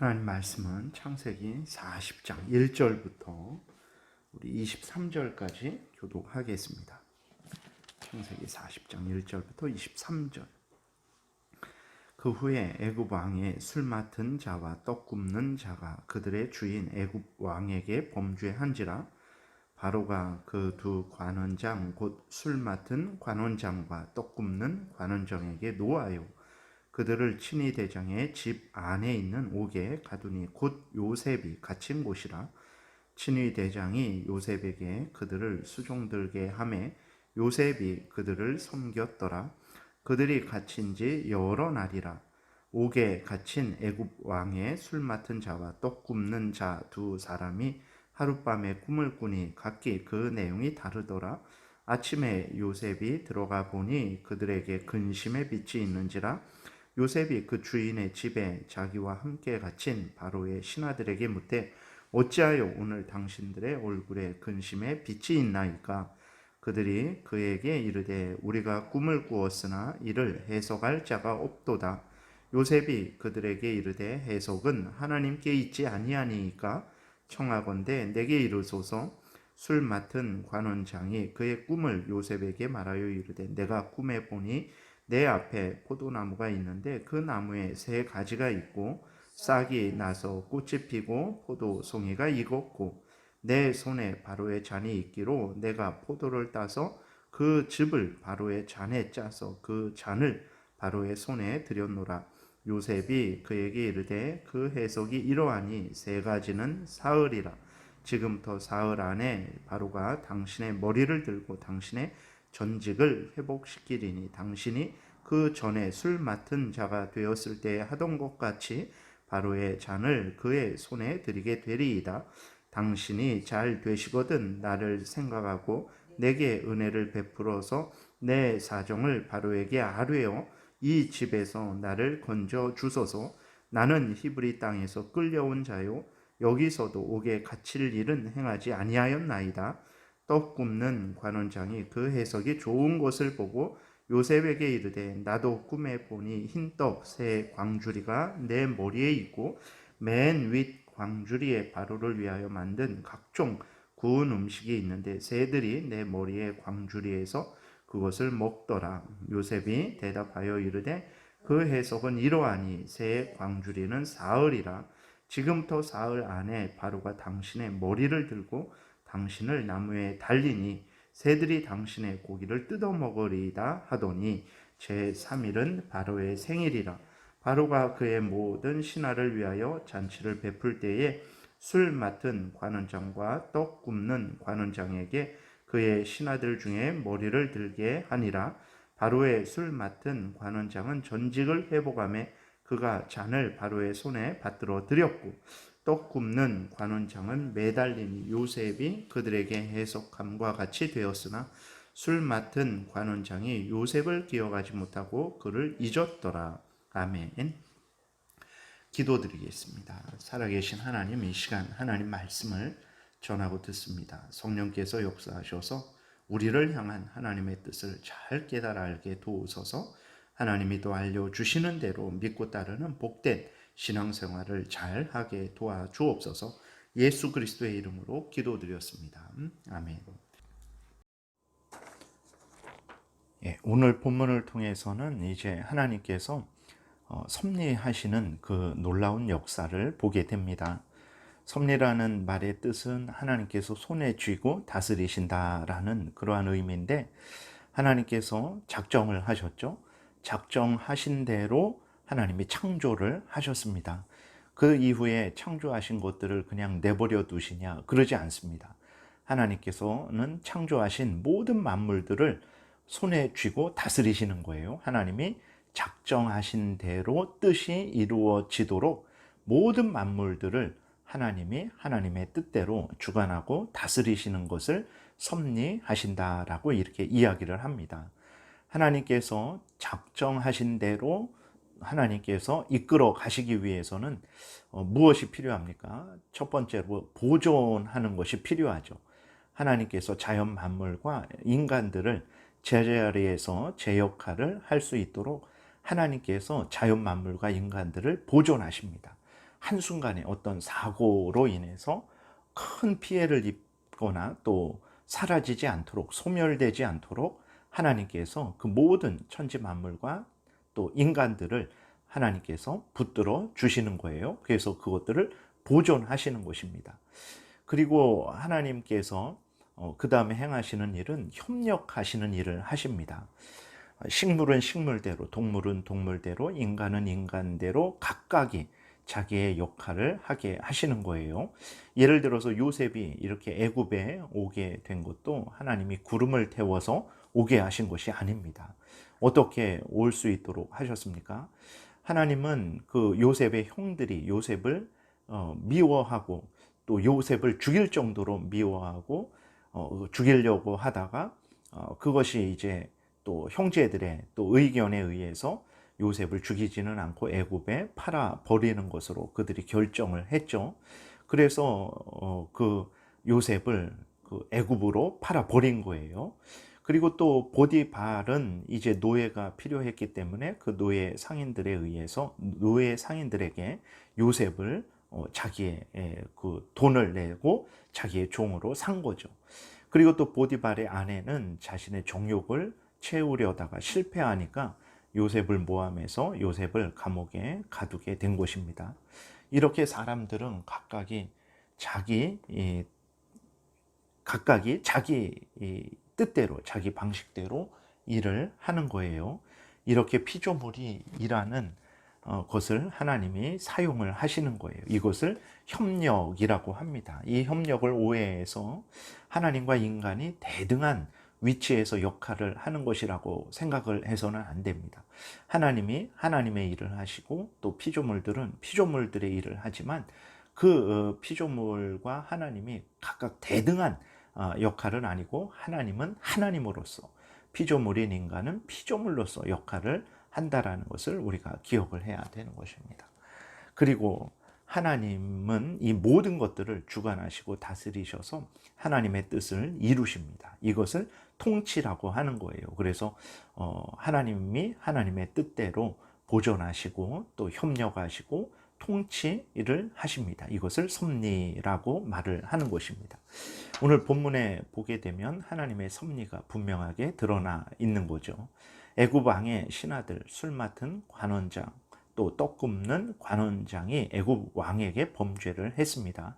하나님 말씀은 창세기 40장 1절부터 우리 23절까지 교독하겠습니다. 창세기 40장 1절부터 23절. 그 후에 애굽 왕의 술 맡은 자와 떡 굽는 자가 그들의 주인 애굽 왕에게 범죄한지라. 바로가 그 두 관원장 곧 술 맡은 관원장과 떡 굽는 관원장에게 노하여 그들을 친위 대장의 집 안에 있는 옥에 가두니 곧 요셉이 갇힌 곳이라. 친위 대장이 요셉에게 그들을 수종들게 하매 요셉이 그들을 섬겼더라. 그들이 갇힌 지 여러 날이라. 옥에 갇힌 애굽 왕의 술 맡은 자와 떡 굽는 자 두 사람이 하룻밤에 꿈을 꾸니 각기 그 내용이 다르더라. 아침에 요셉이 들어가 보니 그들에게 근심의 빛이 있는지라. 요셉이 그 주인의 집에 자기와 함께 갇힌 바로의 신하들에게 묻되 어찌하여 오늘 당신들의 얼굴에 근심의 빛이 있나이까? 그들이 그에게 이르되 우리가 꿈을 꾸었으나 이를 해석할 자가 없도다. 요셉이 그들에게 이르되 해석은 하나님께 있지 아니하니이까? 청하건대 내게 이르소서. 술 맡은 관원장이 그의 꿈을 요셉에게 말하여 이르되 내가 꿈에 보니 내 앞에 포도나무가 있는데 그 나무에 세 가지가 있고 싹이 나서 꽃이 피고 포도송이가 익었고 내 손에 바로의 잔이 있기로 내가 포도를 따서 그 즙을 바로의 잔에 짜서 그 잔을 바로의 손에 들였노라. 요셉이 그에게 이르되 그 해석이 이러하니 세 가지는 사흘이라. 지금부터 사흘 안에 바로가 당신의 머리를 들고 당신의 전직을 회복시키리니 당신이 그 전에 술 맡은 자가 되었을 때 하던 것 같이 바로의 잔을 그의 손에 드리게 되리이다. 당신이 잘 되시거든 나를 생각하고 내게 은혜를 베풀어서 내 사정을 바로에게 아뢰어 이 집에서 나를 건져 주소서. 나는 히브리 땅에서 끌려온 자요 여기서도 옥에 갇힐 일은 행하지 아니하였나이다. 떡 굽는 관원장이 그 해석이 좋은 것을 보고 요셉에게 이르되 나도 꿈에 보니 흰떡 세 광주리가 내 머리에 있고 맨 윗 광주리에 바로를 위하여 만든 각종 구운 음식이 있는데 새들이 내 머리에 광주리에서 그것을 먹더라. 요셉이 대답하여 이르되 그 해석은 이러하니 새 광주리는 사흘이라. 지금부터 사흘 안에 바로가 당신의 머리를 들고 당신을 나무에 달리니 새들이 당신의 고기를 뜯어 먹으리이다 하더니 제3일은 바로의 생일이라. 바로가 그의 모든 신하를 위하여 잔치를 베풀 때에 술 맡은 관원장과 떡 굽는 관원장에게 그의 신하들 중에 머리를 들게 하니라. 바로의 술 맡은 관원장은 전직을 회복하며 그가 잔을 바로의 손에 받들어 드렸고 떡 굽는 관원장은 매달린 요셉이 그들에게 해석함과 같이 되었으나 술 맡은 관원장이 요셉을 기억하지 못하고 그를 잊었더라. 아멘. 기도드리겠습니다. 살아계신 하나님, 이 시간 하나님 말씀을 전하고 듣습니다. 성령께서 역사하셔서 우리를 향한 하나님의 뜻을 잘 깨달아 알게 도우소서. 하나님이 또 알려주시는 대로 믿고 따르는 복된 신앙생활을 잘 하게 도와주옵소서. 예수 그리스도의 이름으로 기도드렸습니다. 아멘. 오늘 본문을 통해서는 이제 하나님께서 섭리하시는 그 놀라운 역사를 보게 됩니다. 섭리라는 말의 뜻은 하나님께서 손에 쥐고 다스리신다라는 그러한 의미인데 하나님께서 작정을 하셨죠. 작정하신 대로 하나님이 창조를 하셨습니다. 그 이후에 창조하신 것들을 그냥 내버려 두시냐? 그러지 않습니다. 하나님께서는 창조하신 모든 만물들을 손에 쥐고 다스리시는 거예요. 하나님이 작정하신 대로 뜻이 이루어지도록 모든 만물들을 하나님이 하나님의 뜻대로 주관하고 다스리시는 것을 섭리하신다라고 이렇게 이야기를 합니다. 하나님께서 작정하신 대로 하나님께서 이끌어 가시기 위해서는 무엇이 필요합니까? 첫 번째로 보존하는 것이 필요하죠. 하나님께서 자연 만물과 인간들을 제자리에서 제 역할을 할 수 있도록 하나님께서 자연 만물과 인간들을 보존하십니다. 한순간에 어떤 사고로 인해서 큰 피해를 입거나 또 사라지지 않도록, 소멸되지 않도록 하나님께서 그 모든 천지 만물과 또 인간들을 하나님께서 붙들어 주시는 거예요. 그래서 그것들을 보존하시는 것입니다. 그리고 하나님께서 그 다음에 행하시는 일은 협력하시는 일을 하십니다. 식물은 식물대로, 동물은 동물대로, 인간은 인간대로 각각이 자기의 역할을 하게 하시는 거예요. 예를 들어서 요셉이 이렇게 애굽에 오게 된 것도 하나님이 구름을 태워서 오게 하신 것이 아닙니다. 어떻게 올 수 있도록 하셨습니까? 하나님은 그 요셉의 형들이 요셉을 미워하고 또 요셉을 죽일 정도로 미워하고 죽이려고 하다가 그것이 이제 또 형제들의 또 의견에 의해서 요셉을 죽이지는 않고 애굽에 팔아 버리는 것으로 그들이 결정을 했죠. 그래서 그 요셉을 그 애굽으로 팔아 버린 거예요. 그리고 또 보디발은 이제 노예가 필요했기 때문에 그 노예 상인들에 의해서 노예 상인들에게 요셉을 자기의 그 돈을 내고 자기의 종으로 산 거죠. 그리고 또 보디발의 아내는 자신의 정욕을 채우려다가 실패하니까 요셉을 모함해서 요셉을 감옥에 가두게 된 것입니다. 이렇게 사람들은 각각이 자기 뜻대로 자기 방식대로 일을 하는 거예요. 이렇게 피조물이 일하는 것을 하나님이 사용을 하시는 거예요. 이것을 협력이라고 합니다. 이 협력을 오해해서 하나님과 인간이 대등한 위치에서 역할을 하는 것이라고 생각을 해서는 안 됩니다. 하나님이 하나님의 일을 하시고 또 피조물들은 피조물들의 일을 하지만 그 피조물과 하나님이 각각 대등한 역할은 아니고 하나님은 하나님으로서 피조물인 인간은 피조물로서 역할을 한다라는 것을 우리가 기억을 해야 되는 것입니다. 그리고 하나님은 이 모든 것들을 주관하시고 다스리셔서 하나님의 뜻을 이루십니다. 이것을 통치라고 하는 거예요. 그래서 하나님이 하나님의 뜻대로 보존하시고 또 협력하시고 통치를 하십니다. 이것을 섭리라고 말을 하는 것입니다. 오늘 본문에 보게 되면 하나님의 섭리가 분명하게 드러나 있는 거죠. 애굽 왕의 신하들, 술 맡은 관원장, 또 떡 굽는 관원장이 애굽 왕에게 범죄를 했습니다.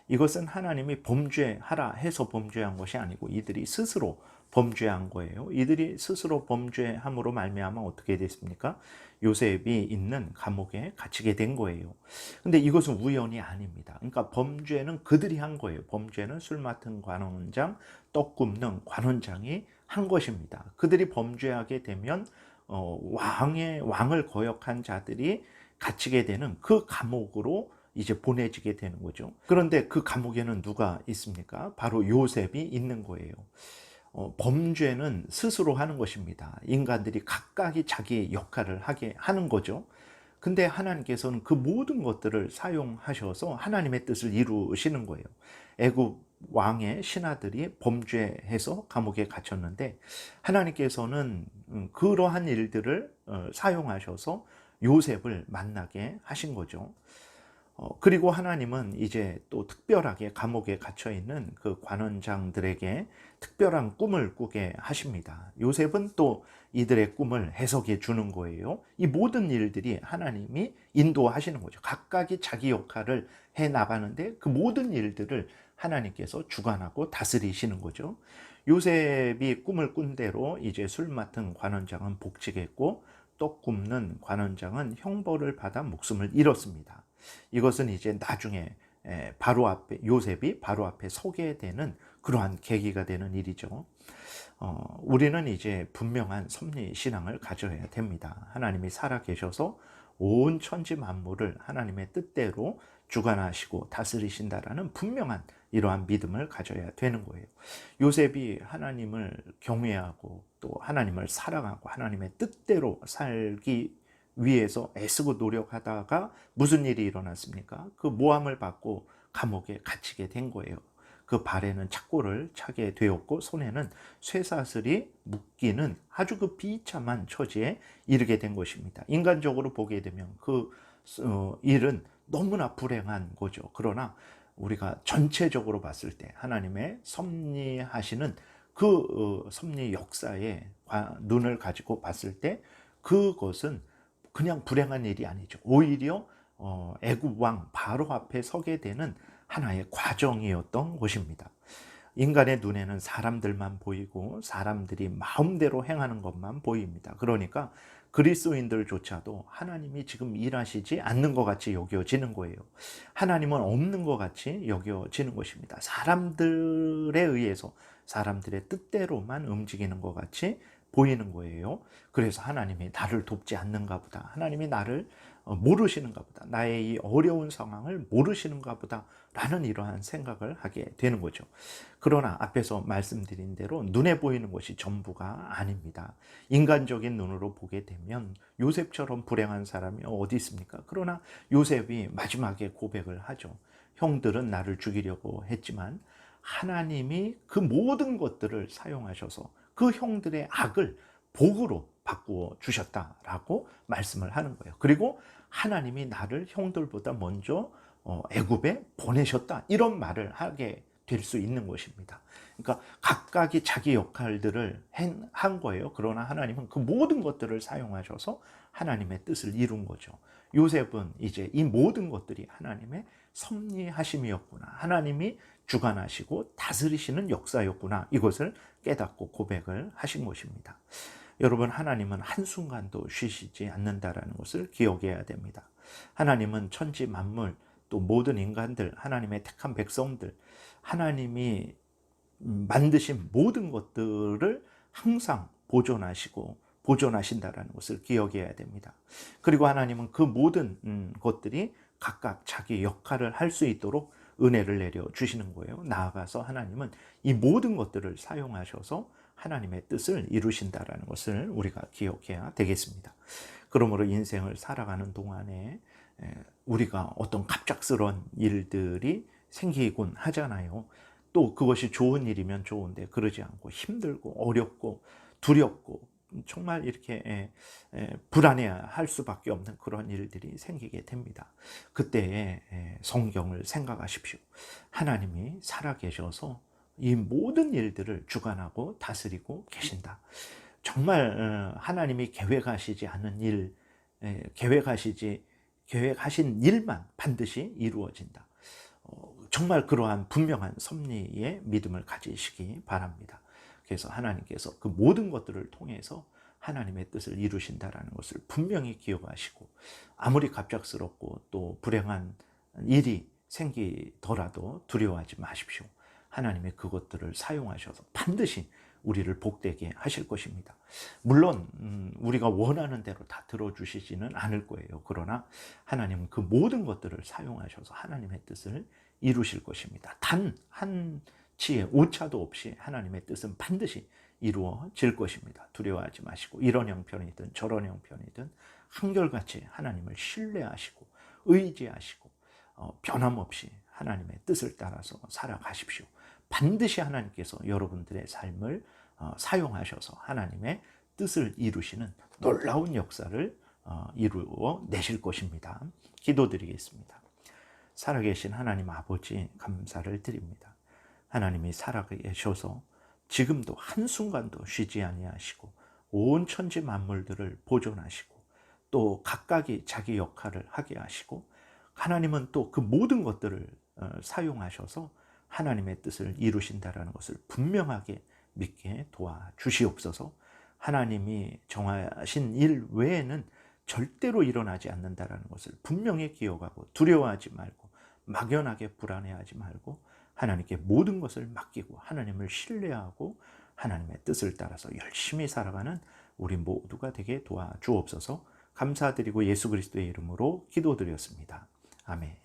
이것은 하나님이 범죄하라 해서 범죄한 것이 아니고 이들이 스스로 범죄한 거예요. 이들이 스스로 범죄함으로 말미암아 어떻게 됐습니까? 요셉이 있는 감옥에 갇히게 된 거예요. 근데 이것은 우연이 아닙니다. 그러니까 범죄는 그들이 한 거예요. 범죄는 술 맡은 관원장, 떡 굽는 관원장이 한 것입니다. 그들이 범죄하게 되면 왕을 거역한 자들이 갇히게 되는 그 감옥으로 이제 보내지게 되는 거죠. 그런데 그 감옥에는 누가 있습니까? 바로 요셉이 있는 거예요. 범죄는 스스로 하는 것입니다. 인간들이 각각이 자기의 역할을 하게 하는 거죠. 근데 하나님께서는 그 모든 것들을 사용하셔서 하나님의 뜻을 이루시는 거예요. 애굽 왕의 신하들이 범죄해서 감옥에 갇혔는데 하나님께서는 그러한 일들을 사용하셔서 요셉을 만나게 하신 거죠. 그리고 하나님은 이제 또 특별하게 감옥에 갇혀 있는 그 관원장들에게 특별한 꿈을 꾸게 하십니다. 요셉은 또 이들의 꿈을 해석해 주는 거예요. 이 모든 일들이 하나님이 인도하시는 거죠. 각각이 자기 역할을 해 나가는데 그 모든 일들을 하나님께서 주관하고 다스리시는 거죠. 요셉이 꿈을 꾼 대로 이제 술 맡은 관원장은 복직했고 떡 굽는 관원장은 형벌을 받아 목숨을 잃었습니다. 이것은 이제 나중에 요셉이 바로 앞에 서게 되는 그러한 계기가 되는 일이죠. 우리는 이제 분명한 섭리 신앙을 가져야 됩니다. 하나님이 살아계셔서 온 천지 만물을 하나님의 뜻대로 주관하시고 다스리신다라는 분명한 이러한 믿음을 가져야 되는 거예요. 요셉이 하나님을 경외하고 또 하나님을 사랑하고 하나님의 뜻대로 살기 위해서 애쓰고 노력하다가 무슨 일이 일어났습니까? 그 모함을 받고 감옥에 갇히게 된 거예요. 그 발에는 착고를 차게 되었고 손에는 쇠사슬이 묶이는 아주 그 비참한 처지에 이르게 된 것입니다. 인간적으로 보게 되면 그 일은 너무나 불행한 거죠. 그러나 우리가 전체적으로 봤을 때 하나님의 섭리하시는 그 섭리 역사에 눈을 가지고 봤을 때 그것은 그냥 불행한 일이 아니죠. 오히려 애굽 왕 바로 앞에 서게 되는 하나의 과정이었던 것입니다. 인간의 눈에는 사람들만 보이고 사람들이 마음대로 행하는 것만 보입니다. 그러니까 그리스도인들조차도 하나님이 지금 일하시지 않는 것 같이 여겨지는 거예요. 하나님은 없는 것 같이 여겨지는 것입니다. 사람들에 의해서 사람들의 뜻대로만 움직이는 것 같이 보이는 거예요. 그래서 하나님이 나를 돕지 않는가 보다. 하나님이 나를 모르시는가 보다. 나의 이 어려운 상황을 모르시는가 보다. 라는 이러한 생각을 하게 되는 거죠. 그러나 앞에서 말씀드린 대로 눈에 보이는 것이 전부가 아닙니다. 인간적인 눈으로 보게 되면 요셉처럼 불행한 사람이 어디 있습니까? 그러나 요셉이 마지막에 고백을 하죠. 형들은 나를 죽이려고 했지만 하나님이 그 모든 것들을 사용하셔서 그 형들의 악을 복으로 바꾸어 주셨다라고 말씀을 하는 거예요. 그리고 하나님이 나를 형들보다 먼저 애굽에 보내셨다, 이런 말을 하게 될 수 있는 것입니다. 그러니까 각각이 자기 역할들을 한 거예요. 그러나 하나님은 그 모든 것들을 사용하셔서 하나님의 뜻을 이룬 거죠. 요셉은 이제 이 모든 것들이 하나님의 섭리하심이었구나, 하나님이 주관하시고 다스리시는 역사였구나, 이것을 깨닫고 고백을 하신 것입니다. 여러분, 하나님은 한순간도 쉬시지 않는다라는 것을 기억해야 됩니다. 하나님은 천지 만물, 또 모든 인간들, 하나님의 택한 백성들, 하나님이 만드신 모든 것들을 항상 보존하신다라는 것을 기억해야 됩니다. 그리고 하나님은 그 모든 것들이 각각 자기 역할을 할 수 있도록 은혜를 내려 주시는 거예요. 나아가서 하나님은 이 모든 것들을 사용하셔서 하나님의 뜻을 이루신다라는 것을 우리가 기억해야 되겠습니다. 그러므로 인생을 살아가는 동안에 우리가 어떤 갑작스러운 일들이 생기곤 하잖아요. 또 그것이 좋은 일이면 좋은데 그러지 않고 힘들고 어렵고 두렵고 정말 이렇게 불안해할 수밖에 없는 그런 일들이 생기게 됩니다. 그때에 성경을 생각하십시오. 하나님이 살아계셔서 이 모든 일들을 주관하고 다스리고 계신다. 정말 하나님이 계획하시지 않은 일, 계획하신 일만 반드시 이루어진다. 정말 그러한 분명한 섭리의 믿음을 가지시기 바랍니다. 그래서 하나님께서 그 모든 것들을 통해서 하나님의 뜻을 이루신다라는 것을 분명히 기억하시고, 아무리 갑작스럽고 또 불행한 일이 생기더라도 두려워하지 마십시오. 하나님의 그것들을 사용하셔서 반드시 우리를 복되게 하실 것입니다. 물론 우리가 원하는 대로 다 들어주시지는 않을 거예요. 그러나 하나님은 그 모든 것들을 사용하셔서 하나님의 뜻을 이루실 것입니다. 단 한치의 오차도 없이 하나님의 뜻은 반드시 이루어질 것입니다. 두려워하지 마시고, 이런 형편이든 저런 형편이든 한결같이 하나님을 신뢰하시고 의지하시고 변함없이 하나님의 뜻을 따라서 살아가십시오. 반드시 하나님께서 여러분들의 삶을 사용하셔서 하나님의 뜻을 이루시는 놀라운 역사를 이루어 내실 것입니다. 기도드리겠습니다. 살아계신 하나님 아버지, 감사를 드립니다. 하나님이 살아계셔서 지금도 한순간도 쉬지 아니하시고 온 천지 만물들을 보존하시고 또 각각이 자기 역할을 하게 하시고, 하나님은 또 그 모든 것들을 사용하셔서 하나님의 뜻을 이루신다라는 것을 분명하게 믿게 도와주시옵소서. 하나님이 정하신 일 외에는 절대로 일어나지 않는다라는 것을 분명히 기억하고 두려워하지 말고 막연하게 불안해하지 말고 하나님께 모든 것을 맡기고 하나님을 신뢰하고 하나님의 뜻을 따라서 열심히 살아가는 우리 모두가 되게 도와주옵소서. 감사드리고 예수 그리스도의 이름으로 기도드렸습니다. 아멘.